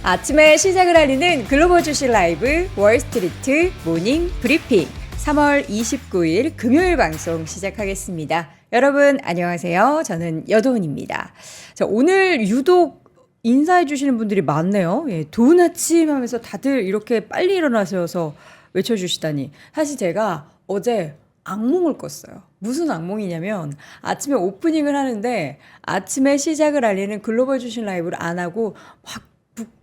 아침에 시작을 알리는 글로벌 주식 라이브 월스트리트 모닝 브리핑 3월 29일 금요일 방송 시작하겠습니다. 여러분 안녕하세요. 저는 여도은입니다. 자, 오늘 유독 인사해 주시는 분들이 많네요. 예, 좋은 아침 하면서 다들 이렇게 빨리 일어나셔서 외쳐주시다니. 사실 제가 어제 악몽을 꿨어요. 무슨 악몽이냐면 아침에 오프닝을 하는데 아침에 시작을 알리는 글로벌 주식 라이브를 안 하고 막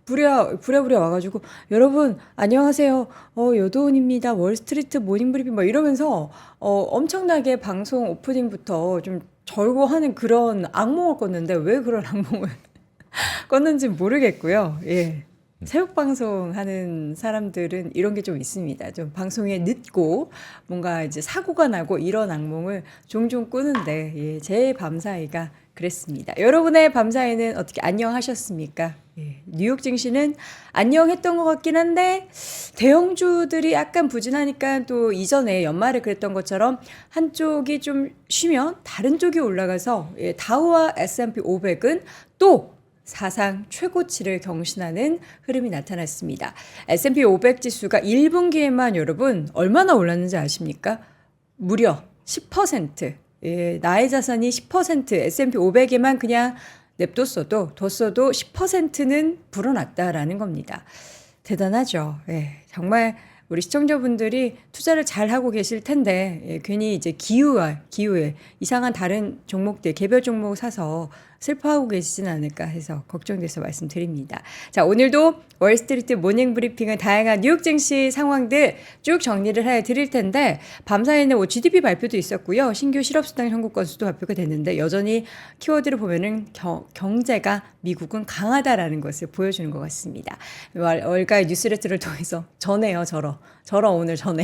부랴부랴 와가지고 여러분 안녕하세요. 여도은입니다. 월스트리트 모닝 브리핑 막 이러면서 엄청나게 방송 오프닝부터 좀 절거하는 그런 악몽을 꿨는데 왜 그런 악몽을 꿨는지 모르겠고요. 예. 새벽 방송 하는 사람들은 이런 게 좀 있습니다. 좀 방송에 늦고 뭔가 이제 사고가 나고 이런 악몽을 종종 꾸는데 예, 제 밤사이가 그랬습니다. 여러분의 밤사이는 어떻게 안녕하셨습니까? 예, 뉴욕 증시는 안녕했던 것 같긴 한데 대형주들이 약간 부진하니까 또 이전에 연말에 그랬던 것처럼 한쪽이 좀 쉬면 다른 쪽이 올라가서 예, 다우와 S&P 500은 또 사상 최고치를 경신하는 흐름이 나타났습니다. S&P 500 지수가 1분기에만 여러분 얼마나 올랐는지 아십니까? 무려 10%. 예, 나의 자산이 10% S&P 500에만 그냥 냅뒀어도 10%는 불어났다라는 겁니다. 대단하죠. 예, 정말 우리 시청자분들이 투자를 잘 하고 계실 텐데 예, 괜히 이제 기후에 이상한 다른 종목들 개별 종목 사서 슬퍼하고 계시진 않을까 해서 걱정돼서 말씀드립니다. 자, 오늘도 월스트리트 모닝 브리핑은 다양한 뉴욕 증시 상황들 쭉 정리를 해 드릴 텐데 밤사이에는 GDP 발표도 있었고요. 신규 실업수당 청구 건수도 발표가 됐는데 여전히 키워드를 보면은 경제가 미국은 강하다라는 것을 보여주는 것 같습니다. 월가의 뉴스레터를 통해서 저러 오늘 전에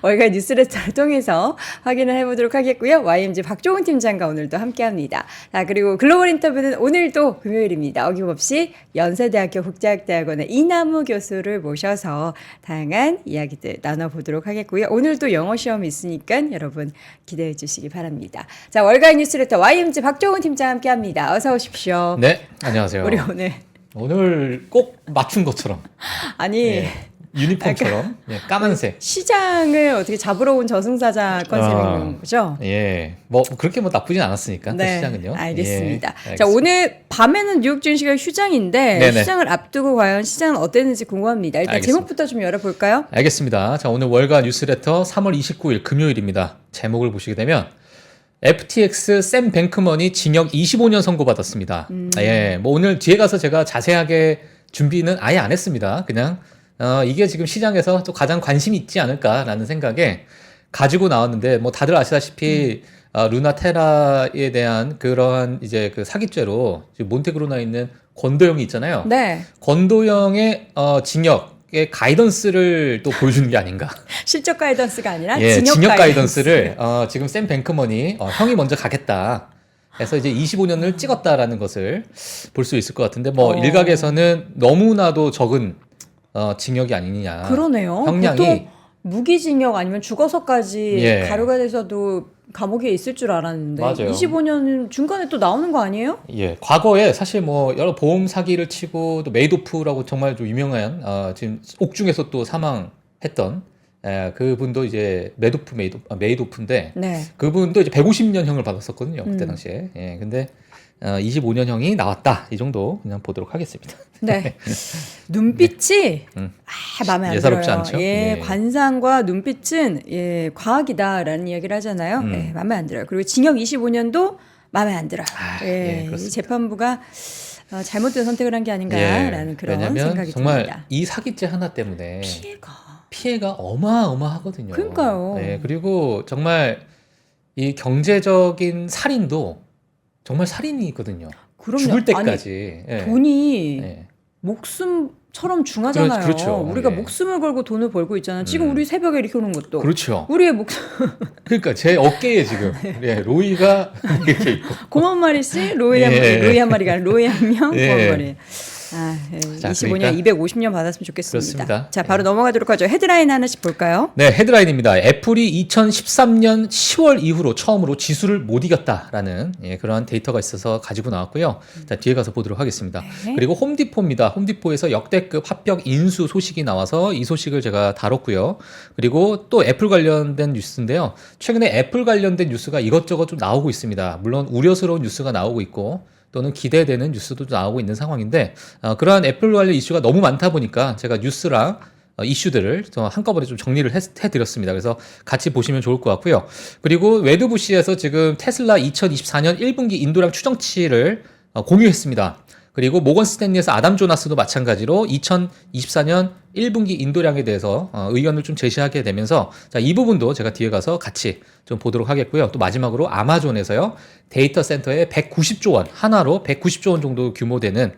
월가 뉴스레터를 통해서 확인을 해보도록 하겠고요. YMG 박종훈 팀장과 오늘도 함께합니다. 자, 그리고 글로벌 인터뷰는 오늘도 금요일입니다. 어김없이 연세대학교 국제학대학원의 이남우 교수를 모셔서 다양한 이야기들 나눠보도록 하겠고요. 오늘도 영어 시험이 있으니까 여러분 기대해 주시기 바랍니다. 자, 월가 뉴스레터 YMG 박종훈 팀장 함께합니다. 어서 오십시오. 네, 안녕하세요. 우리 오늘 꼭 맞춘 것처럼. 아니. 예. 유니폼처럼 예, 까만색. 시장을 어떻게 잡으러 온 저승사자 컨셉인 거죠? 예, 뭐 그렇게 뭐 나쁘진 않았으니까 네, 시장은요. 알겠습니다. 예, 알겠습니다. 자, 오늘 밤에는 뉴욕 증시가 휴장인데 네네. 휴장을 앞두고 과연 시장은 어땠는지 궁금합니다. 일단 알겠습니다. 제목부터 좀 열어볼까요? 알겠습니다. 자, 오늘 월가 뉴스레터 3월 29일 금요일입니다. 제목을 보시게 되면 FTX 샘 뱅크먼이 징역 25년 선고받았습니다. 예, 뭐 오늘 뒤에 가서 제가 자세하게 준비는 아예 안 했습니다. 그냥 이게 지금 시장에서 또 가장 관심이 있지 않을까라는 생각에 가지고 나왔는데 뭐 다들 아시다시피 루나테라에 대한 그러한 이제 그 사기죄로 지금 몬테그로나에 있는 권도영이 있잖아요. 네. 권도영의 징역의 가이던스를 또 보여주는 게 아닌가. 실적 가이던스가 아니라 예, 징역 가이던스를 지금 샘 뱅크먼이 형이 먼저 가겠다. 그래서 이제 25년을 찍었다라는 것을 볼 수 있을 것 같은데 뭐 일각에서는 너무나도 적은 징역이 아니냐. 그러네요. 형량이 보통 무기징역 아니면 죽어서까지 예. 가루가 돼서도 감옥에 있을 줄 알았는데 맞아요. 25년은 중간에 또 나오는 거 아니에요? 예, 과거에 사실 뭐 여러 보험 사기를 치고 또 메이도프라고 정말 좀 유명한 지금 옥중에서 또 사망했던 그분도 이제 메이도프인데 네. 그분도 이제 150년형을 받았었거든요. 그때 당시에. 예, 근데 25년형이 나왔다. 이 정도 그냥 보도록 하겠습니다. 네. 눈빛이 마음에 안 예사롭지 들어요. 않죠? 예, 예. 관상과 눈빛은 예, 과학이다라는 이야기를 하잖아요. 예, 마음에 안 들어요. 그리고 징역 25년도 마음에 안 들어요. 예, 이 그렇습니다. 재판부가 잘못된 선택을 한 게 아닌가라는 그런 왜냐면 생각이 정말 듭니다. 이 사기죄 하나 때문에 피해가 어마어마하거든요. 그러니까요. 예, 그리고 정말 이 경제적인 살인도 정말 살인이거든요. 그럼요. 죽을 때까지. 아니, 예. 돈이 예. 목숨처럼 중하잖아요. 그렇죠. 우리가 예. 목숨을 걸고 돈을 벌고 있잖아요. 지금 우리 새벽에 이렇게 오는 것도 그렇죠. 우리의 목숨 그러니까 제 어깨에 지금 예, 로이가 이렇게 있고. 곰 한 마리씩 로이 한 예. 마리, 로이 한 마리가 아니라 로이 한 명, 곰 예. 한 마리. 자, 25년, 250년 받았으면 좋겠습니다. 그렇습니다. 자, 바로 넘어가도록 하죠. 헤드라인 하나씩 볼까요? 네, 헤드라인입니다. 애플이 2013년 10월 이후로 처음으로 지수를 못 이겼다라는 그러한 데이터가 있어서 가지고 나왔고요. 자, 뒤에 가서 보도록 하겠습니다. 네. 그리고 홈디포입니다. 홈디포에서 역대급 합격 인수 소식이 나와서 이 소식을 제가 다뤘고요. 그리고 또 애플 관련된 뉴스인데요. 최근에 애플 관련된 뉴스가 이것저것 좀 나오고 있습니다. 물론 우려스러운 뉴스가 나오고 있고 또는 기대되는 뉴스도 나오고 있는 상황인데 그러한 애플 관련 이슈가 너무 많다 보니까 제가 뉴스랑 이슈들을 한꺼번에 좀 정리를 해드렸습니다. 그래서 같이 보시면 좋을 것 같고요. 그리고 웨드부시에서 지금 테슬라 2024년 1분기 인도량 추정치를 공유했습니다. 그리고 모건 스탠리에서 아담 조나스도 마찬가지로 2024년 1분기 인도량에 대해서 의견을 좀 제시하게 되면서 자, 이 부분도 제가 뒤에 가서 같이 좀 보도록 하겠고요. 또 마지막으로 아마존에서요. 데이터 센터에 190조 원, 하나로 190조 원 정도 규모 되는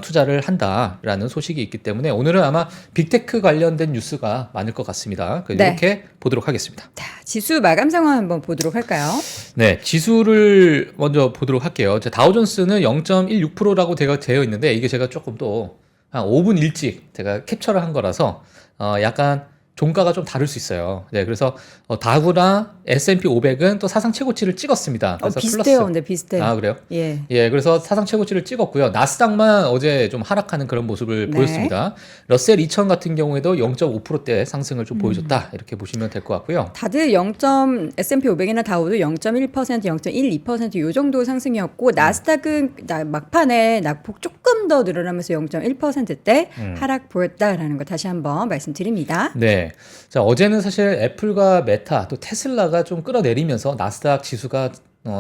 투자를 한다라는 소식이 있기 때문에 오늘은 아마 빅테크 관련된 뉴스가 많을 것 같습니다. 이렇게 보도록 하겠습니다. 자, 지수 마감 상황 한번 보도록 할까요? 네, 지수를 먼저 보도록 할게요. 다우존스는 0.16%라고 되어 있는데 이게 제가 조금 또 한 5분 일찍 제가 캡처를 한 거라서 약간 종가가 좀 다를 수 있어요. 네, 그래서 다우랑 S&P 500은 또 사상 최고치를 찍었습니다. 그래서 비슷해요, 플러스. 근데 비슷해요. 아, 그래요? 예. 예, 그래서 사상 최고치를 찍었고요. 나스닥만 어제 좀 하락하는 그런 모습을 보였습니다. 러셀 2000 같은 경우에도 0.5%대 상승을 좀 보여줬다. 이렇게 보시면 될 것 같고요. 다들 S&P 500이나 다우도 0.1%, 0.12% 이 정도 상승이었고 나스닥은 막판에 낙폭 조금 더 늘어나면서 0.1%대 하락 보였다라는 거 다시 한번 말씀드립니다. 네. 자, 어제는 사실 애플과 메타 또 테슬라가 좀 끌어내리면서 나스닥 지수가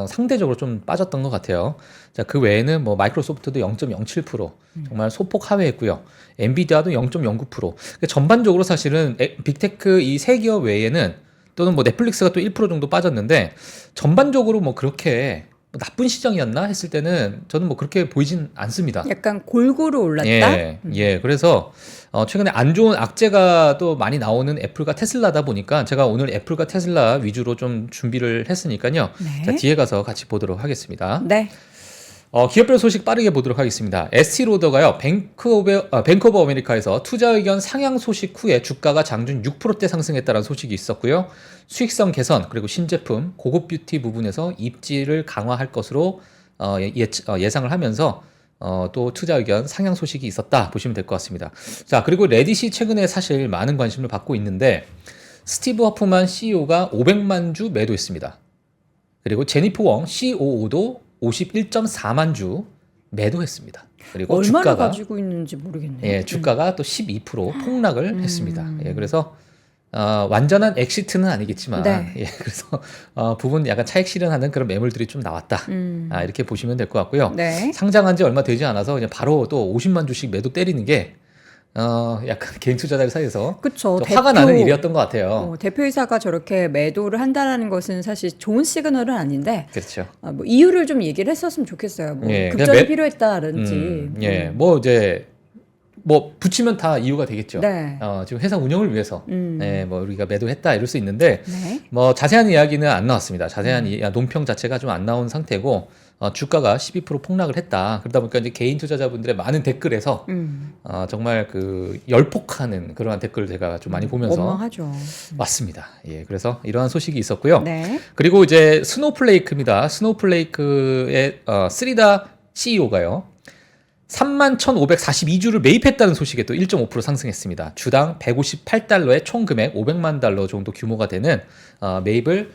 상대적으로 좀 빠졌던 것 같아요. 자, 그 외에는 뭐 마이크로소프트도 0.07% 정말 소폭 하회했고요. 엔비디아도 0.09%. 전반적으로 사실은 빅테크 이 세 기업 외에는 또는 뭐 넷플릭스가 또 1% 정도 빠졌는데 전반적으로 뭐 그렇게 나쁜 시장이었나 했을 때는 저는 뭐 그렇게 보이진 않습니다. 약간 골고루 올랐다. 예. 그래서 최근에 안 좋은 악재가 또 많이 나오는 애플과 테슬라다 보니까 제가 오늘 애플과 테슬라 위주로 좀 준비를 했으니까요. 네. 자, 뒤에 가서 같이 보도록 하겠습니다. 네. 기업별 소식 빠르게 보도록 하겠습니다. 에스티로더가요, 뱅크 오브 아메리카에서 투자 의견 상향 소식 후에 주가가 장중 6%대 상승했다는 소식이 있었고요. 수익성 개선, 그리고 신제품, 고급 뷰티 부분에서 입지를 강화할 것으로 예상을 하면서 또 투자 의견 상향 소식이 있었다 보시면 될 것 같습니다. 자, 그리고 레딧이 최근에 사실 많은 관심을 받고 있는데 스티브 허프만 CEO가 500만 주 매도했습니다. 그리고 제니퍼 웡 COO도 51.4만 주 매도했습니다. 그리고 얼마나 주가가 가지고 있는지 모르겠네요. 예, 주가가 또 12% 폭락을 했습니다. 예, 그래서 완전한 엑시트는 아니겠지만 네. 예, 그래서 부분 약간 차익 실현하는 그런 매물들이 좀 나왔다. 이렇게 보시면 될 것 같고요. 네. 상장한 지 얼마 되지 않아서 그냥 바로 또 50만 주씩 매도 때리는 게 약간 개인 투자자들 사이에서 그쵸. 화가 나는 일이었던 것 같아요. 대표이사가 저렇게 매도를 한다라는 것은 사실 좋은 시그널은 아닌데 그렇죠. 뭐 이유를 좀 얘기를 했었으면 좋겠어요. 뭐 예, 급전이 필요했다든지. 예, 뭐 이제 뭐 붙이면 다 이유가 되겠죠. 네. 지금 회사 운영을 위해서 네, 뭐 우리가 매도했다 이럴 수 있는데 네. 뭐 자세한 이야기는 안 나왔습니다. 자세한 논평 자체가 좀 안 나온 상태고 주가가 12% 폭락을 했다. 그러다 보니까 이제 개인 투자자분들의 많은 댓글에서 정말 그 열폭하는 그러한 댓글을 제가 좀 많이 보면서 원망하죠. 왔습니다. 예, 그래서 이러한 소식이 있었고요. 네. 그리고 이제 스노우플레이크입니다. 스노우플레이크의 쓰리다 CEO가요. 31,542주를 매입했다는 소식에 또 1.5% 상승했습니다. 주당 158달러의 총 금액 500만 달러 정도 규모가 되는 매입을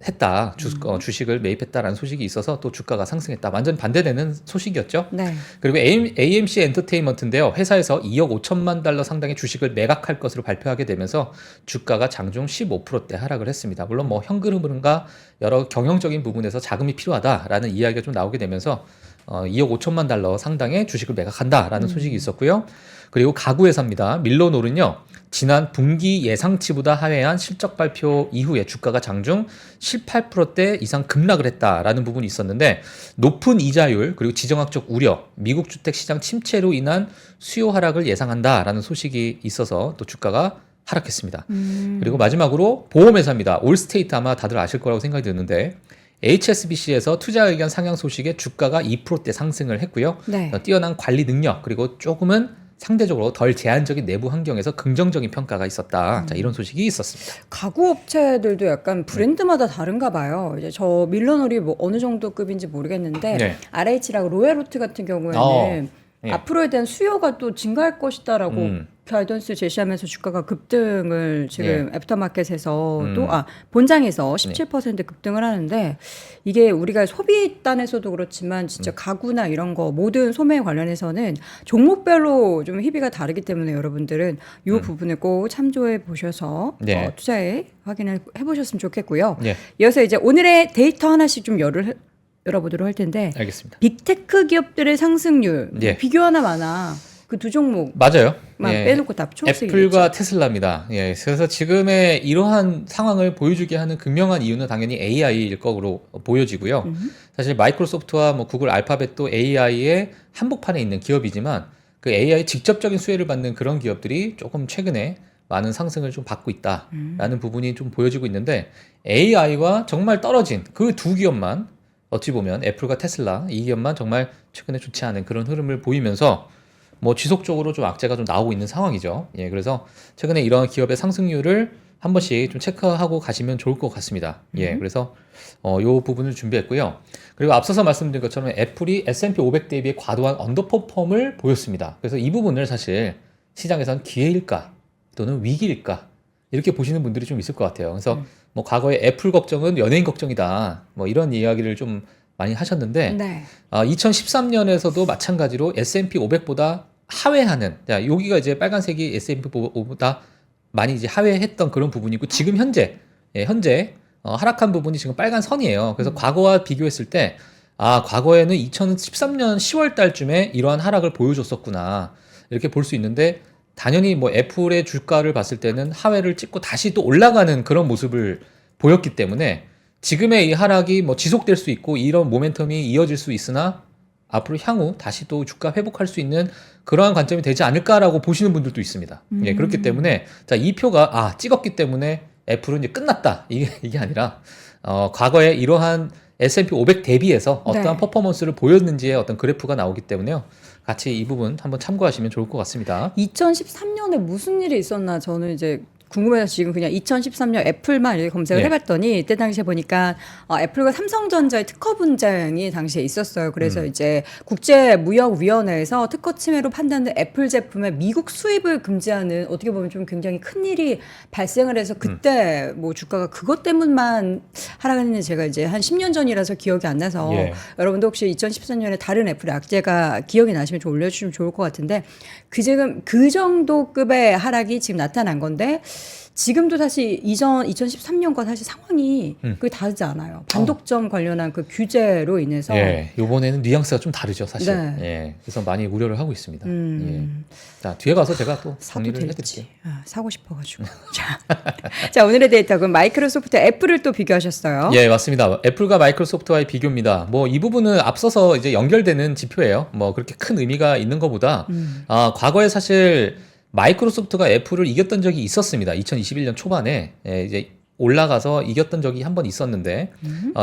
했다. 주식을 매입했다라는 소식이 있어서 또 주가가 상승했다. 완전 반대되는 소식이었죠. 네. 그리고 AMC 엔터테인먼트인데요. 회사에서 2억 5천만 달러 상당의 주식을 매각할 것으로 발표하게 되면서 주가가 장중 15%대 하락을 했습니다. 물론 뭐 현금흐름과 여러 경영적인 부분에서 자금이 필요하다라는 이야기가 좀 나오게 되면서 2억 5천만 달러 상당의 주식을 매각한다라는 소식이 있었고요. 그리고 가구 회사입니다. 밀러놀은요. 지난 분기 예상치보다 하회한 실적 발표 이후에 주가가 장중 18%대 이상 급락을 했다라는 부분이 있었는데 높은 이자율 그리고 지정학적 우려, 미국 주택 시장 침체로 인한 수요 하락을 예상한다라는 소식이 있어서 또 주가가 하락했습니다. 그리고 마지막으로 보험회사입니다. 올스테이트 아마 다들 아실 거라고 생각이 드는데 HSBC에서 투자 의견 상향 소식에 주가가 2%대 상승을 했고요. 네. 뛰어난 관리 능력 그리고 조금은 상대적으로 덜 제한적인 내부 환경에서 긍정적인 평가가 있었다. 자, 이런 소식이 있었습니다. 가구 업체들도 약간 브랜드마다 다른가 봐요. 이제 저 밀러놀이 뭐 어느 정도 급인지 모르겠는데 네. RH라고 로얄로트 같은 경우에는 네. 앞으로에 대한 수요가 또 증가할 것이다라고 가이던스 제시하면서 주가가 급등을 지금 애프터마켓에서 또 본장에서 17% 급등을 하는데 이게 우리가 소비단에서도 그렇지만 진짜 가구나 이런 거 모든 소매 관련해서는 종목별로 좀 희비가 다르기 때문에 여러분들은 이 부분을 꼭 참조해 보셔서 네. 투자에 확인을 해보셨으면 좋겠고요. 네. 이어서 이제 오늘의 데이터 하나씩 좀 열어보도록 할 텐데 알겠습니다. 빅테크 기업들의 상승률 예. 비교 하나마나 그 두 종목 맞아요. 만 빼놓고 다 초록색이겠죠. 애플과 테슬라입니다. 예, 그래서 지금의 이러한 상황을 보여주게 하는 극명한 이유는 당연히 AI일 거로 보여지고요. 사실 마이크로소프트와 뭐 구글 알파벳도 AI의 한복판에 있는 기업이지만 그 AI 직접적인 수혜를 받는 그런 기업들이 조금 최근에 많은 상승을 좀 받고 있다라는 부분이 좀 보여지고 있는데 AI와 정말 떨어진 그 두 기업만 어찌 보면 애플과 테슬라 이 기업만 정말 최근에 좋지 않은 그런 흐름을 보이면서 뭐 지속적으로 좀 악재가 좀 나오고 있는 상황이죠. 예, 그래서 최근에 이런 기업의 상승률을 한 번씩 좀 체크하고 가시면 좋을 것 같습니다. 예, 그래서 요 부분을 준비했고요. 그리고 앞서서 말씀드린 것처럼 애플이 S&P 500 대비해 과도한 언더퍼폼을 보였습니다. 그래서 이 부분을 사실 시장에선 기회일까 또는 위기일까 이렇게 보시는 분들이 좀 있을 것 같아요. 그래서 뭐 과거에 애플 걱정은 연예인 걱정이다. 뭐 이런 이야기를 좀 많이 하셨는데 네. 2013년에서도 마찬가지로 S&P 500보다 하회하는, 자, 여기가 이제 빨간색이 S&P 500보다 많이 이제 하회했던 그런 부분이고 지금 현재 하락한 부분이 지금 빨간 선이에요. 그래서 과거와 비교했을 때 과거에는 2013년 10월 달쯤에 이러한 하락을 보여줬었구나 이렇게 볼 수 있는데 당연히 뭐 애플의 주가를 봤을 때는 하회를 찍고 다시 또 올라가는 그런 모습을 보였기 때문에 지금의 이 하락이 뭐 지속될 수 있고 이런 모멘텀이 이어질 수 있으나 앞으로 향후 다시 또 주가 회복할 수 있는 그러한 관점이 되지 않을까라고 보시는 분들도 있습니다. 예, 그렇기 때문에 자, 이 표가 찍었기 때문에 애플은 이제 끝났다. 이게 아니라 과거에 이러한 S&P 500 대비해서 어떠한 퍼포먼스를 보였는지의 어떤 그래프가 나오기 때문에요. 같이 이 부분 한번 참고하시면 좋을 것 같습니다. 2013년에 무슨 일이 있었나 저는 이제 궁금해서 지금 그냥 2013년 애플만 이렇게 검색을 해봤더니 이때 당시에 보니까 애플과 삼성전자의 특허 분쟁이 당시에 있었어요. 그래서 이제 국제무역위원회에서 특허 침해로 판단된 애플 제품의 미국 수입을 금지하는 어떻게 보면 좀 굉장히 큰 일이 발생을 해서 그때 뭐 주가가 그것 때문만 하락했는지 제가 이제 한 10년 전이라서 기억이 안 나서 여러분도 혹시 2013년에 다른 애플의 악재가 기억이 나시면 좀 올려주시면 좋을 것 같은데 지금 그 정도 급의 하락이 지금 나타난 건데 지금도 사실 2013년과 사실 상황이 그게 다르지 않아요. 반독점 관련한 그 규제로 인해서. 예, 이번에는 뉘앙스가 좀 다르죠, 사실. 네. 예, 그래서 많이 우려를 하고 있습니다. 예. 자, 뒤에 가서 제가 또 정리를 해드릴게요. 사고 싶어가지고. 자, 오늘의 데이터 그럼 마이크로소프트, 애플을 또 비교하셨어요. 예, 맞습니다. 애플과 마이크로소프트와의 비교입니다. 뭐 이 부분은 앞서서 이제 연결되는 지표예요. 뭐 그렇게 큰 의미가 있는 것보다 과거에 사실 마이크로소프트가 애플을 이겼던 적이 있었습니다. 2021년 초반에 이제 올라가서 이겼던 적이 한 번 있었는데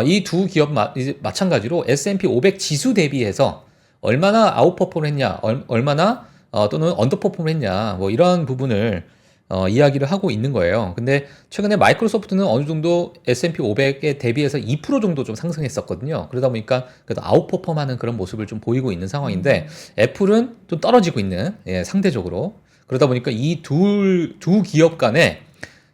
이 두 기업 이제 마찬가지로 S&P 500 지수 대비해서 얼마나 아웃퍼폼을 했냐, 얼마나 또는 언더퍼폼을 했냐, 뭐 이런 부분을 이야기를 하고 있는 거예요. 근데 최근에 마이크로소프트는 어느 정도 S&P 500에 대비해서 2% 정도 좀 상승했었거든요. 그러다 보니까 그래도 아웃퍼폼하는 그런 모습을 좀 보이고 있는 상황인데 애플은 좀 떨어지고 있는 상대적으로. 그러다 보니까 이 두 기업 간의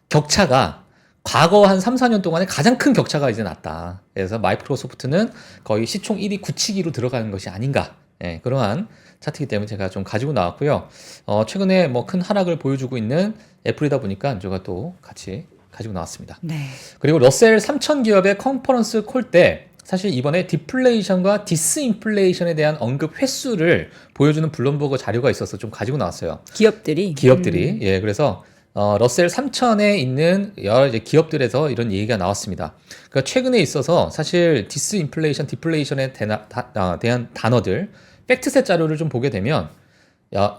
격차가 과거 한 3, 4년 동안에 가장 큰 격차가 이제 났다. 그래서 마이크로소프트는 거의 시총 1위 굳히기로 들어가는 것이 아닌가. 그러한 차트이기 때문에 제가 좀 가지고 나왔고요. 최근에 뭐 큰 하락을 보여주고 있는 애플이다 보니까 제가 또 같이 가지고 나왔습니다. 네. 그리고 러셀 3000 기업의 컨퍼런스 콜 때 사실 이번에 디플레이션과 디스인플레이션에 대한 언급 횟수를 보여주는 블룸버그 자료가 있어서 좀 가지고 나왔어요. 기업들이. 예, 그래서 러셀 3000에 있는 여러 이제 기업들에서 이런 얘기가 나왔습니다. 그러니까 최근에 있어서 사실 디스인플레이션, 디플레이션에 대한 단어들, 팩트셋 자료를 좀 보게 되면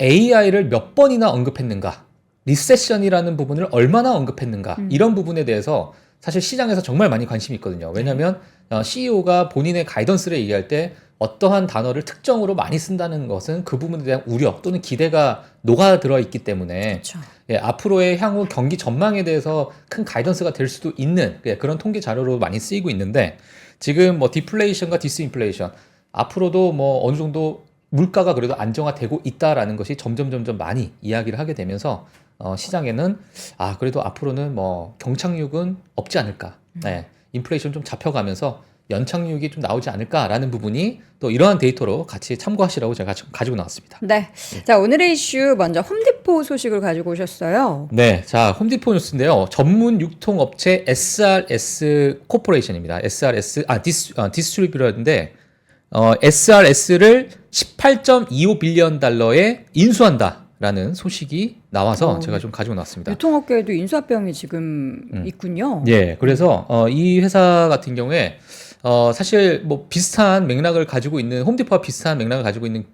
AI를 몇 번이나 언급했는가, 리세션이라는 부분을 얼마나 언급했는가 이런 부분에 대해서 사실 시장에서 정말 많이 관심이 있거든요. 왜냐하면 CEO가 본인의 가이던스를 얘기할 때 어떠한 단어를 특정으로 많이 쓴다는 것은 그 부분에 대한 우려 또는 기대가 녹아들어 있기 때문에 그렇죠. 예, 앞으로의 향후 경기 전망에 대해서 큰 가이던스가 될 수도 있는 그런 통계 자료로 많이 쓰이고 있는데 지금 뭐 디플레이션과 디스인플레이션 앞으로도 뭐 어느 정도 물가가 그래도 안정화되고 있다라는 것이 점점 많이 이야기를 하게 되면서 시장에는 그래도 앞으로는 뭐 경착륙은 없지 않을까. 네, 인플레이션 좀 잡혀가면서 연착륙이 좀 나오지 않을까라는 부분이 또 이러한 데이터로 같이 참고하시라고 제가 가지고 나왔습니다. 네. 자, 오늘의 이슈 먼저 홈디포 소식을 가지고 오셨어요. 네, 자, 홈디포 뉴스인데요. 전문 유통업체 SRS 코퍼레이션입니다. SRS, 디스트리뷰터인데, SRS를 18.25 빌리언 달러에 인수한다라는 소식이 나와서 제가 좀 가지고 나왔습니다. 유통업계에도 인수합병이 지금 있군요. 예, 그래서 이 회사 같은 경우에 사실 뭐 비슷한 맥락을 가지고 있는 홈디포와 비슷한 맥락을 가지고 있는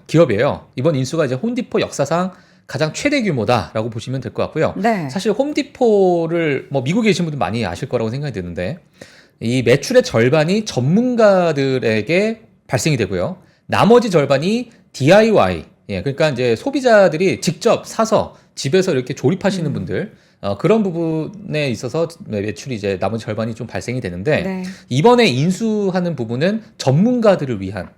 기업이에요. 이번 인수가 이제 홈디포 역사상 가장 최대 규모다라고 보시면 될 것 같고요. 네. 사실 홈디포를 뭐 미국에 계신 분들 많이 아실 거라고 생각이 드는데 이 매출의 절반이 전문가들에게 발생이 되고요. 나머지 절반이 DIY. 예, 그러니까 이제 소비자들이 직접 사서 집에서 이렇게 조립하시는 분들 그런 부분에 있어서 매출이 이제 나머지 절반이 좀 발생이 되는데 네. 이번에 인수하는 부분은 전문가들을 위한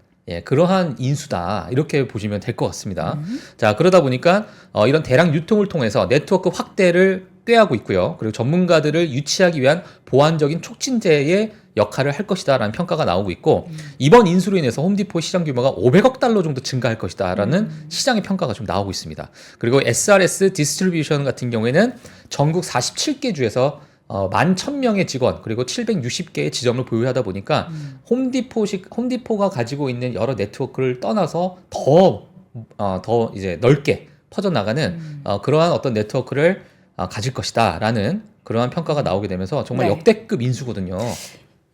그러한 인수다 이렇게 보시면 될 것 같습니다. 자, 그러다 보니까 이런 대량 유통을 통해서 네트워크 확대를 꾀하고 있고요. 그리고 전문가들을 유치하기 위한 보완적인 촉진제의 역할을 할 것이다라는 평가가 나오고 있고 이번 인수로 인해서 홈디포 시장 규모가 500억 달러 정도 증가할 것이다라는 시장의 평가가 좀 나오고 있습니다. 그리고 SRS 디스트리뷰션 같은 경우에는 전국 47개 주에서 11,000명의 직원 그리고 760개의 지점을 보유하다 보니까 홈디포가 가지고 있는 여러 네트워크를 떠나서 더 이제 넓게 퍼져나가는 그러한 어떤 네트워크를 가질 것이다라는 그러한 평가가 나오게 되면서 정말 네. 역대급 인수거든요.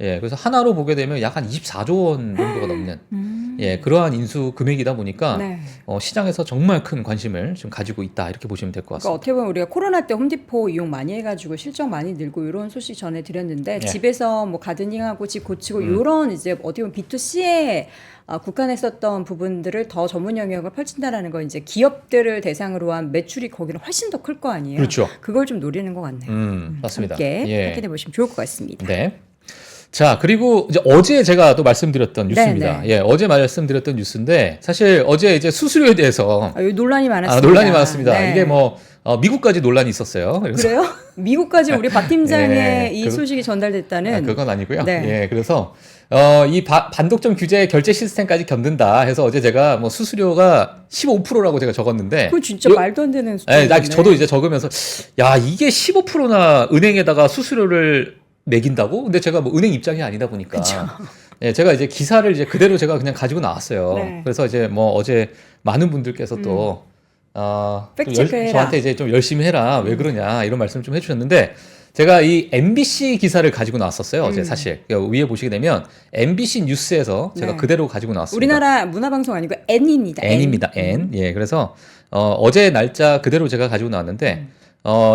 예, 그래서 하나로 보게 되면 약 한 24조 원 정도가 넘는 그러한 인수 금액이다 보니까 네. 시장에서 정말 큰 관심을 좀 가지고 있다 이렇게 보시면 될 것 그러니까 같습니다. 어떻게 보면 우리가 코로나 때 홈디포 이용 많이 해가지고 실적 많이 늘고 이런 소식 전해드렸는데 네. 집에서 뭐 가드닝하고 집 고치고 이런 이제 어떻게 보면 B2C에 국한했었던 부분들을 더 전문 영역을 펼친다라는 건 이제 기업들을 대상으로 한 매출이 거기는 훨씬 더 클 거 아니에요. 그렇죠. 그걸 좀 노리는 것 같네요. 맞습니다. 함께 예. 확인해 보시면 좋을 것 같습니다. 네. 자, 그리고 이제 어제 제가 또 말씀드렸던 뉴스입니다. 네. 예, 어제 말씀드렸던 뉴스인데 사실 어제 이제 수수료에 대해서 여기 논란이 많았습니다. 논란이 많았습니다. 네. 이게 뭐 미국까지 논란이 있었어요. 그래요? 미국까지 우리 박 팀장의 예, 이 소식이 전달됐다는. 그건 아니고요. 네. 예, 그래서 이 반독점 규제 결제 시스템까지 견든다 해서 어제 제가 뭐 수수료가 15%라고 제가 적었는데 그거 진짜 말도 안 되는 예, 수준이네. 저도 이제 적으면서 야, 이게 15%나 은행에다가 수수료를 매긴다고? 근데 제가 뭐 은행 입장이 아니다 보니까 예, 제가 이제 기사를 이제 그대로 제가 그냥 가지고 나왔어요. 네. 그래서 이제 뭐 어제 많은 분들께서 또 팩트체크해라. 저한테 이제 좀 열심히 해라. 왜 그러냐 이런 말씀 좀 해주셨는데 제가 이 MBC 기사를 가지고 나왔었어요. 어제 사실 위에 보시게 되면 MBC 뉴스에서 제가 네. 그대로 가지고 나왔습니다. 우리나라 문화방송 아니고 N입니다. N입니다. N. 예, 그래서 어제 날짜 그대로 제가 가지고 나왔는데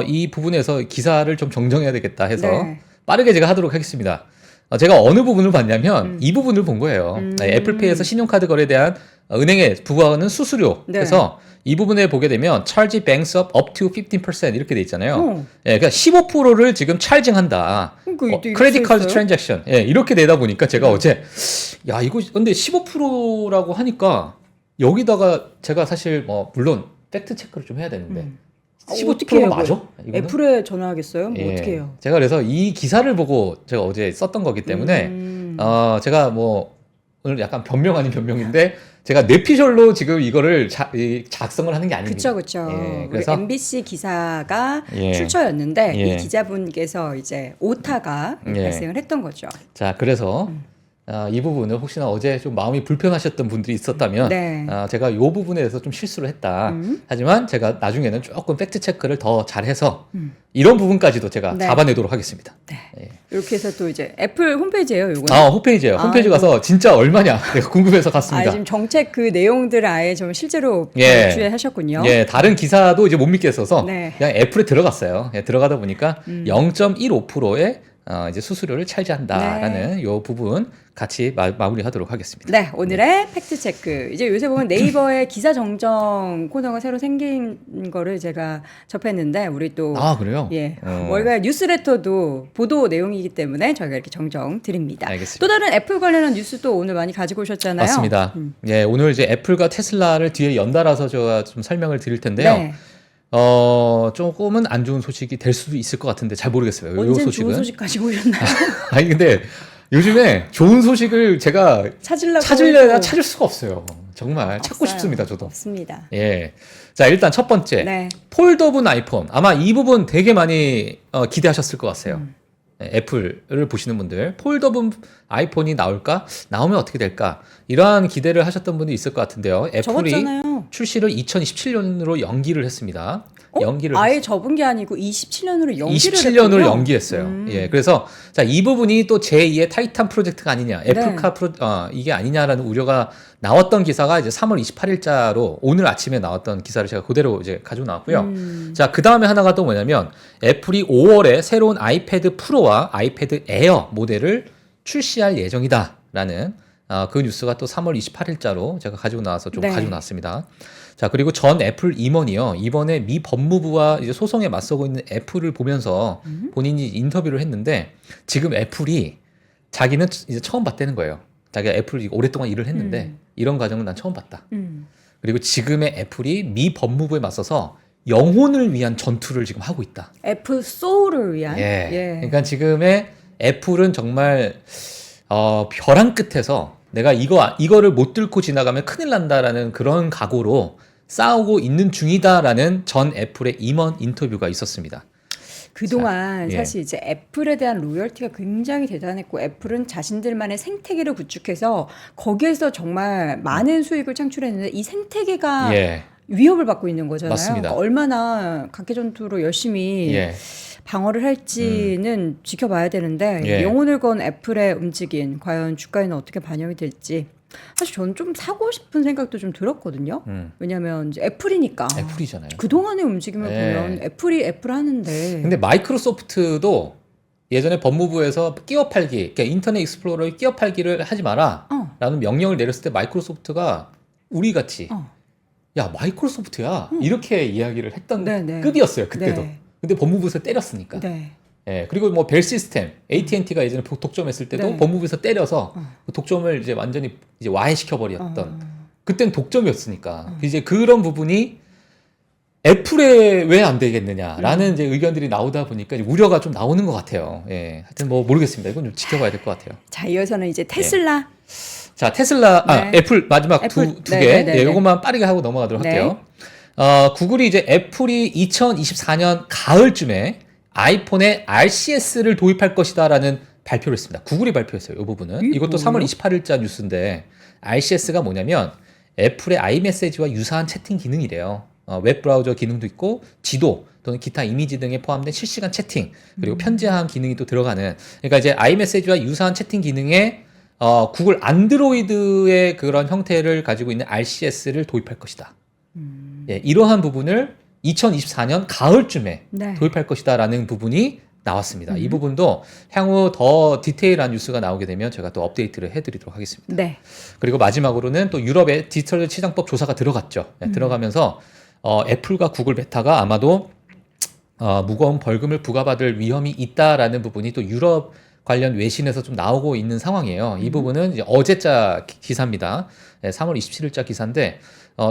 이 부분에서 기사를 좀 정정해야 되겠다 해서 네. 빠르게 제가 하도록 하겠습니다. 제가 어느 부분을 봤냐면 이 부분을 본 거예요. 애플페이에서 신용카드 거래에 대한 은행에 부과하는 수수료. 네. 그래서 이 부분에 보게 되면 charge banks up to 15% 이렇게 돼 있잖아요. 예, 그러니까 15%를 지금 찰징한다. 이것도 크레딧 카드 있어요? 트랜잭션. 예, 이렇게 되다 보니까 제가 어제 야, 이거 근데 15%라고 하니까 여기다가 제가 사실 뭐 물론 팩트 체크를 좀 해야 되는데 15%가 어떻게 해요, 맞아? 이거는? 애플에 전화하겠어요? 뭐 예. 어떻게 해요? 제가 그래서 이 기사를 보고 제가 어제 썼던 거기 때문에 제가 뭐 오늘 약간 변명 아닌 변명인데 제가 뇌피셜로 지금 이거를 작성을 하는 게 아닙니다. 그렇죠. 예, 그래서 MBC 기사가 예. 출처였는데 예. 이 기자분께서 이제 오타가 발생을 했던 거죠. 자, 그래서 이 부분을 혹시나 어제 좀 마음이 불편하셨던 분들이 있었다면 네. 제가 이 부분에 대해서 좀 실수를 했다. 하지만 제가 나중에는 조금 팩트 체크를 더 잘해서 이런 부분까지도 제가 네. 잡아내도록 하겠습니다. 네. 예. 이렇게 해서 또 이제 애플 홈페이지예요, 요거는. 홈페이지예요. 아, 홈페이지 가서 진짜 얼마냐 내가 궁금해서 갔습니다. 지금 정책 그 내용들을 아예 좀 실제로 예. 발주하셨군요. 예, 다른 기사도 이제 못 믿겠어서 네. 그냥 애플에 들어갔어요. 예, 들어가다 보니까 0.15%의 이제 수수료를 차지한다라는 요 부분 같이 마무리하도록 하겠습니다. 네, 오늘의 팩트 체크. 이제 요새 보면 네이버에 기사 정정 코너가 새로 생긴 거를 제가 접했는데 우리 또 그래요? 예, 월간 뉴스레터도 보도 내용이기 때문에 저희가 이렇게 정정 드립니다. 알겠습니다. 또 다른 애플 관련한 뉴스도 오늘 많이 가지고 오셨잖아요. 맞습니다. 예, 오늘 이제 애플과 테슬라를 뒤에 연달아서 제가 좀 설명을 드릴 텐데요. 네. 조금은 안 좋은 소식이 될 수도 있을 것 같은데 잘 모르겠어요. 요 언제 소식은. 좋은 소식 가지고 오셨나요? 아니 근데 요즘에 좋은 소식을 제가 찾으려다 해도 찾을 수가 없어요. 정말 찾고 없어요. 싶습니다, 저도. 없습니다. 예. 자, 일단 첫 번째. 네. 폴더블 아이폰. 아마 이 부분 되게 많이 기대하셨을 것 같아요. 예, 애플을 보시는 분들. 폴더블 아이폰이 나올까? 나오면 어떻게 될까? 이러한 기대를 하셨던 분도 있을 것 같은데요. 애플이 접었잖아요. 출시를 2027년으로 연기를 했습니다. 아예 접은 게 아니고 27년으로 연기를 27년으로 했군요. 연기했어요. 예, 그래서 자, 이 부분이 또 제2의 타이탄 프로젝트가 아니냐, 애플카 이게 아니냐라는 우려가 나왔던 기사가 이제 3월 28일자로 오늘 아침에 나왔던 기사를 제가 그대로 이제 가지고 나왔고요. 자, 그 다음에 하나가 또 뭐냐면 애플이 5월에 새로운 아이패드 프로와 아이패드 에어 모델을 출시할 예정이다라는 그 뉴스가 또 3월 28일자로 제가 가지고 나와서 좀 가지고 나왔습니다. 자, 그리고 전 애플 임원이요. 이번에 미 법무부와 이제 소송에 맞서고 있는 애플을 보면서 본인이 인터뷰를 했는데 지금 애플이 자기는 이제 처음 봤다는 거예요. 자기가 애플을 오랫동안 일을 했는데 이런 과정은 난 처음 봤다. 그리고 지금의 애플이 미 법무부에 맞서서 영혼을 위한 전투를 지금 하고 있다. 애플 소울을 위한. 예. 그러니까 지금의 애플은 정말 벼랑 끝에서 내가 이거를 못 뚫고 지나가면 큰일 난다라는 그런 각오로 싸우고 있는 중이다라는 전 애플의 임원 인터뷰가 있었습니다. 그동안 자, 예. 사실 이제 애플에 대한 로열티가 굉장히 대단했고 애플은 자신들만의 생태계를 구축해서 거기에서 정말 많은 수익을 창출했는데 이 생태계가 위협을 받고 있는 거잖아요. 맞습니다. 그러니까 얼마나 각계전투로 열심히 방어를 할지는 지켜봐야 되는데 영혼을 건 애플의 움직임 과연 주가에는 어떻게 반영이 될지 사실 저는 좀 사고 싶은 생각도 좀 들었거든요. 왜냐하면 이제 애플이니까. 애플이잖아요. 그동안의 움직임을 보면 애플이 애플 하는데. 근데 마이크로소프트도 예전에 법무부에서 끼워 팔기, 그러니까 인터넷 익스플로러에 끼워 팔기를 하지 마라 라는 명령을 내렸을 때 마이크로소프트가 우리 같이 야 마이크로소프트야 이렇게 이야기를 했던 급이었어요 그때도. 근데 법무부에서 때렸으니까. 예, 그리고 뭐 벨 시스템, AT&T가 예전에 독점했을 때도 법무부에서 때려서 그 독점을 이제 완전히 이제 와해시켜 버렸던. 그땐 독점이었으니까. 이제 그런 부분이 애플에 왜 안 되겠느냐라는 이제 의견들이 나오다 보니까 이제 우려가 좀 나오는 것 같아요. 예, 하여튼 뭐 모르겠습니다. 이건 좀 지켜봐야 될 것 같아요. 자, 이어서는 이제 테슬라. 자, 테슬라, 애플 마지막 두 개. 예, 요것만 빠르게 하고 넘어가도록 할게요. 구글이 이제 애플이 2024년 가을쯤에 아이폰에 RCS를 도입할 것이다라는 발표를 했습니다. 구글이 발표했어요. 이 부분은. 이것도 3월 28일자 뉴스인데 RCS가 뭐냐면 애플의 아이메시지와 유사한 채팅 기능이래요. 웹브라우저 기능도 있고 지도 또는 기타 이미지 등에 포함된 실시간 채팅 그리고 편지함 기능이 또 들어가는 그러니까 이제 아이메시지와 유사한 채팅 기능에 구글 안드로이드의 그런 형태를 가지고 있는 RCS를 도입할 것이다. 예, 이러한 부분을 2024년 가을쯤에 도입할 것이다라는 부분이 나왔습니다. 이 부분도 향후 더 디테일한 뉴스가 나오게 되면 제가 또 업데이트를 해드리도록 하겠습니다. 그리고 마지막으로는 또 유럽의 디지털 시장법 조사가 들어갔죠. 들어가면서 애플과 구글 메타가 아마도 무거운 벌금을 부과받을 위험이 있다라는 부분이 또 유럽 관련 외신에서 좀 나오고 있는 상황이에요. 이 부분은 이제 어제자 기사입니다. 3월 27일자 기사인데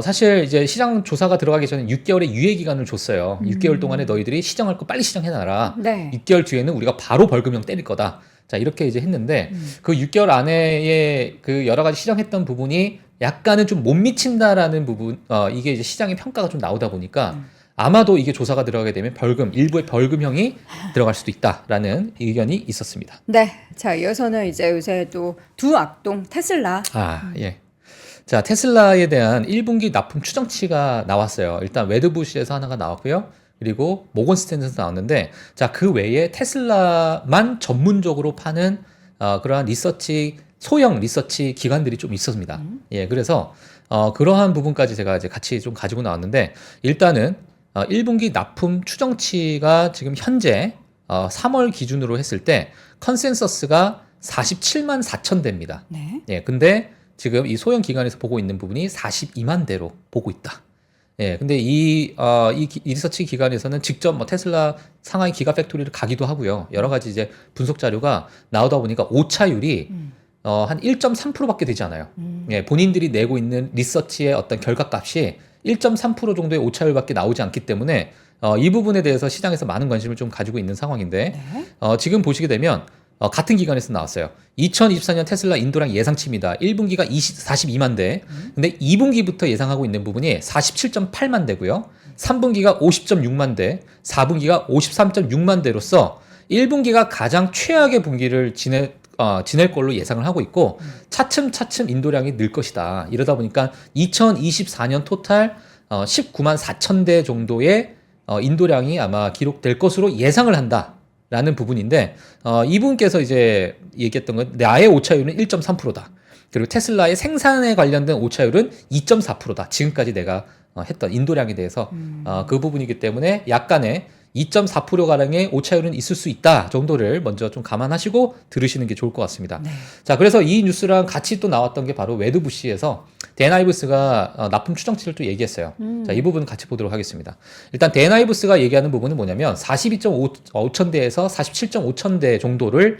사실 이제 시장 조사가 들어가기 전에 6개월의 유예 기간을 줬어요. 6개월 동안에 너희들이 시정할 거 빨리 시정해놔라. 6개월 뒤에는 우리가 바로 벌금형 때릴 거다. 자, 이렇게 이제 했는데 그 6개월 안에 그 여러 가지 시정했던 부분이 약간은 좀 못 미친다라는 부분, 이게 이제 시장의 평가가 좀 나오다 보니까 아마도 이게 조사가 들어가게 되면 일부의 벌금형이 들어갈 수도 있다라는 의견이 있었습니다. 네. 자, 이어서는 이제 요새 또 두 악동 테슬라. 예. 자, 테슬라에 대한 1분기 납품 추정치가 나왔어요. 일단 웨드부시에서 하나가 나왔고요. 그리고 모건 스탠드에서 나왔는데, 자, 그 외에 테슬라만 전문적으로 파는 그러한 소형 리서치 기관들이 좀 있었습니다. 예, 그래서 그러한 부분까지 제가 이제 같이 좀 가지고 나왔는데, 일단은 1분기 납품 추정치가 지금 현재 3월 기준으로 했을 때 컨센서스가 47만 4천 대입니다. 네. 예, 근데 지금 이 소형 기관에서 보고 있는 부분이 42만 대로 보고 있다. 예, 근데 이 리서치 기관에서는 직접 뭐 테슬라 상하이 기가팩토리를 가기도 하고요. 여러 가지 이제 분석 자료가 나오다 보니까 오차율이 한 1.3%밖에 되지 않아요. 예, 본인들이 내고 있는 리서치의 어떤 결과값이 1.3% 정도의 오차율밖에 나오지 않기 때문에 이 부분에 대해서 시장에서 많은 관심을 좀 가지고 있는 상황인데, 네. 지금 보시게 되면 같은 기관에서 나왔어요. 2024년 테슬라 인도량 예상치입니다. 1분기가 42만 대. 근데 2분기부터 예상하고 있는 부분이 47.8만 대고요. 3분기가 50.6만 대, 4분기가 53.6만 대로서 1분기가 가장 최악의 분기를 지낼 걸로 예상을 하고 있고, 차츰차츰 인도량이 늘 것이다. 이러다 보니까 2024년 토탈 19만 4천 대 정도의 인도량이 아마 기록될 것으로 예상을 한다. 라는 부분인데, 이분께서 이제 얘기했던 건 나의 오차율은 1.3%다. 그리고 테슬라의 생산에 관련된 오차율은 2.4%다. 지금까지 내가 했던 인도량에 대해서 그 부분이기 때문에 약간의 2.4%가량의 오차율은 있을 수 있다 정도를 먼저 좀 감안하시고 들으시는 게 좋을 것 같습니다. 네. 자, 그래서 이 뉴스랑 같이 또 나왔던 게 바로 웨드부시에서 댄 아이브스가 납품 추정치를 또 얘기했어요. 자, 이 부분 같이 보도록 하겠습니다. 일단 댄 아이브스가 얘기하는 부분은 뭐냐면 42.5천 대에서 47.5천 대 정도를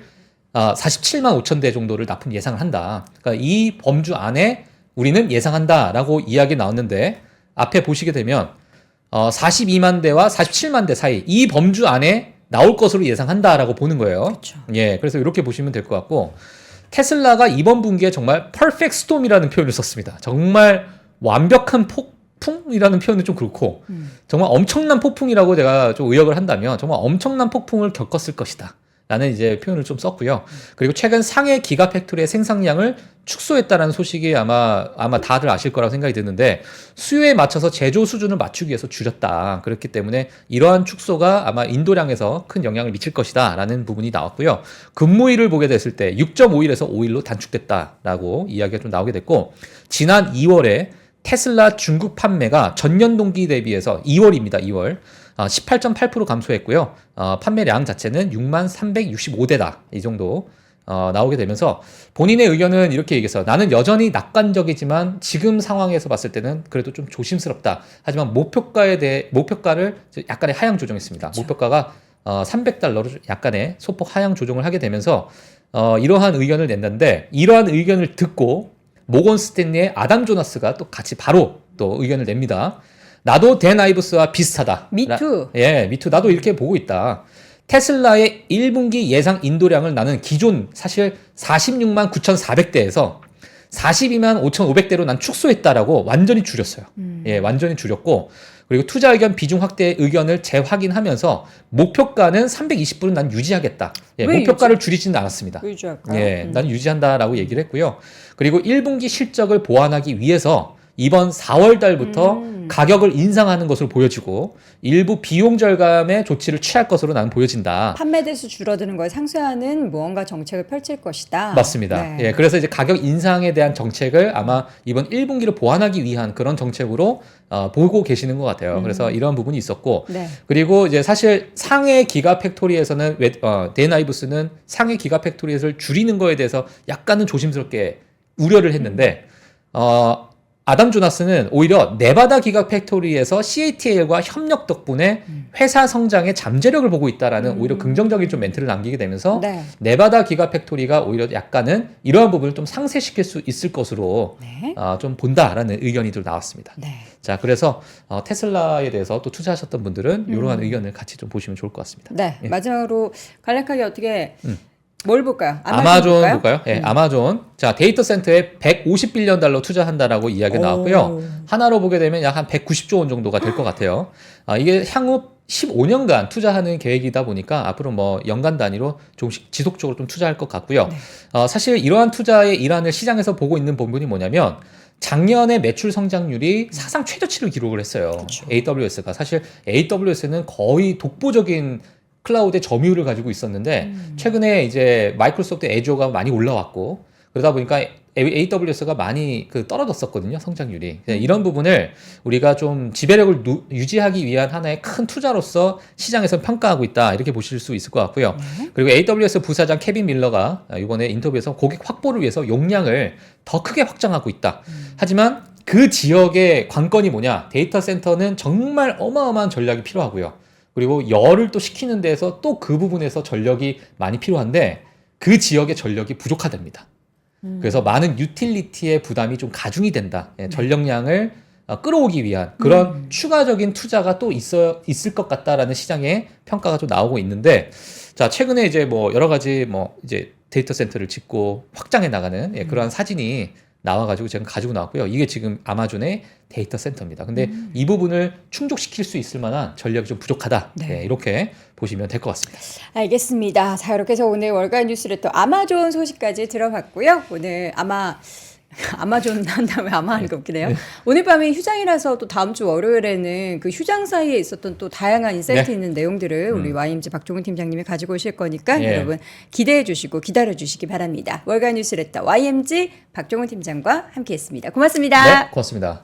47만 5천 대 정도를 납품 예상을 한다. 그러니까 이 범주 안에 우리는 예상한다라고 이야기 나왔는데, 앞에 보시게 되면 42만 대와 47만 대 사이 이 범주 안에 나올 것으로 예상한다라고 보는 거예요. 그렇죠. 예, 그래서 이렇게 보시면 될 것 같고, 테슬라가 이번 분기에 정말 퍼펙트 스톰이라는 표현을 썼습니다. 정말 완벽한 폭풍이라는 표현은 좀 그렇고, 정말 엄청난 폭풍이라고 제가 좀 의역을 한다면 정말 엄청난 폭풍을 겪었을 것이다. 라는 이제 표현을 좀 썼고요. 그리고 최근 상해 기가팩토리의 생산량을 축소했다는 소식이 아마 다들 아실 거라고 생각이 드는데, 수요에 맞춰서 제조 수준을 맞추기 위해서 줄였다. 그렇기 때문에 이러한 축소가 아마 인도량에서 큰 영향을 미칠 것이다. 라는 부분이 나왔고요. 근무일을 보게 됐을 때 6.5일에서 5일로 단축됐다라고 이야기가 좀 나오게 됐고, 지난 2월에 테슬라 중국 판매가 전년 동기 대비해서 2월입니다. 2월. 18.8% 감소했고요. 판매량 자체는 6만 365대다. 이 정도 나오게 되면서 본인의 의견은 이렇게 얘기했어요. 나는 여전히 낙관적이지만 지금 상황에서 봤을 때는 그래도 좀 조심스럽다. 하지만 목표가를 약간의 하향 조정했습니다. 그렇죠. 목표가가 $300로 약간의 소폭 하향 조정을 하게 되면서 이러한 의견을 냈는데, 이러한 의견을 듣고 모건 스탠리의 아담 조나스가 또 같이 바로 또 의견을 냅니다. 나도 댄 아이브스와 비슷하다. 미투. 예, 미투. 나도 이렇게 보고 있다. 테슬라의 1분기 예상 인도량을 나는 기존 사실 46만 9,400대에서 42만 5,500대로 난 축소했다라고 완전히 줄였어요. 예, 완전히 줄였고, 그리고 투자 의견 비중 확대 의견을 재확인하면서 목표가는 320불은 난 유지하겠다. 예, 목표가를 줄이지는 않았습니다. 유지할까요? 예, 난 유지한다라고 얘기를 했고요. 그리고 1분기 실적을 보완하기 위해서 이번 4월 달부터 가격을 인상하는 것으로 보여지고, 일부 비용 절감의 조치를 취할 것으로 나는 보여진다. 판매 대수 줄어드는 걸 상쇄하는 무언가 정책을 펼칠 것이다. 맞습니다. 네. 예, 그래서 이제 가격 인상에 대한 정책을 아마 이번 1분기를 보완하기 위한 그런 정책으로 보고 계시는 것 같아요. 그래서 이런 부분이 있었고, 네. 그리고 이제 사실 상해 기가팩토리에서는 댄 아이브스는 상해 기가팩토리를 줄이는 거에 대해서 약간은 조심스럽게 우려를 했는데, 아담 조나스는 오히려 네바다 기가팩토리에서 CATL과 협력 덕분에 회사 성장의 잠재력을 보고 있다라는 오히려 긍정적인 좀 멘트를 남기게 되면서, 네. 네바다 기가팩토리가 오히려 약간은 이러한 부분을 좀 상쇄시킬 수 있을 것으로 네. 좀 본다라는 의견이 좀 나왔습니다. 네. 자, 그래서 테슬라에 대해서 또 투자하셨던 분들은 이러한 의견을 같이 좀 보시면 좋을 것 같습니다. 네. 예. 마지막으로 간략하게 어떻게 뭘 볼까요? 아마존 볼까요? 볼까요? 네, 아마존. 자, 데이터 센터에 150빌리언 달러 투자한다라고 이야기가 나왔고요. 하나로 보게 되면 약 한 190조 원 정도가 될 것 같아요. 이게 향후 15년간 투자하는 계획이다 보니까 앞으로 뭐 연간 단위로 조금씩 지속적으로 좀 투자할 것 같고요. 사실 이러한 투자의 일환을 시장에서 보고 있는 부분이 뭐냐면 작년에 매출 성장률이 사상 최저치를 기록을 했어요. 그쵸. AWS가. 사실 AWS는 거의 독보적인 클라우드의 점유율을 가지고 있었는데 최근에 이제 마이크로소프트 애저가 많이 올라왔고 그러다 보니까 AWS가 많이 떨어졌었거든요, 성장률이. 이런 부분을 우리가 좀 지배력을 유지하기 위한 하나의 큰 투자로서 시장에서 평가하고 있다, 이렇게 보실 수 있을 것 같고요. 그리고 AWS 부사장 케빈 밀러가 이번에 인터뷰에서 고객 확보를 위해서 용량을 더 크게 확장하고 있다. 하지만 그 지역의 관건이 뭐냐? 데이터 센터는 정말 어마어마한 전략이 필요하고요. 그리고 열을 또 식히는 데서 또 그 부분에서 전력이 많이 필요한데 그 지역의 전력이 부족하답니다. 그래서 많은 유틸리티의 부담이 좀 가중이 된다. 전력량을 끌어오기 위한 그런 추가적인 투자가 또 있을 것 같다라는 시장의 평가가 좀 나오고 있는데, 자, 최근에 이제 뭐 여러 가지 뭐 이제 데이터 센터를 짓고 확장해 나가는 그러한 사진이 나와가지고 제가 가지고 나왔고요. 이게 지금 아마존의 데이터 센터입니다. 근데 이 부분을 충족시킬 수 있을 만한 전력이 좀 부족하다. 네. 이렇게 보시면 될 것 같습니다. 알겠습니다. 자, 이렇게 해서 오늘 월간 뉴스레터 아마존 소식까지 들어봤고요. 오늘 아마존 한 다음에 아마 하는 거 웃기네요. 오늘 밤에 휴장이라서 또 다음 주 월요일에는 그 휴장 사이에 있었던 또 다양한 인사이트 있는 내용들을 우리 YMG 박종훈 팀장님이 가지고 오실 거니까 여러분 기대해 주시고 기다려 주시기 바랍니다. 월간 뉴스레터 YMG 박종훈 팀장과 함께했습니다. 고맙습니다. 네, 고맙습니다.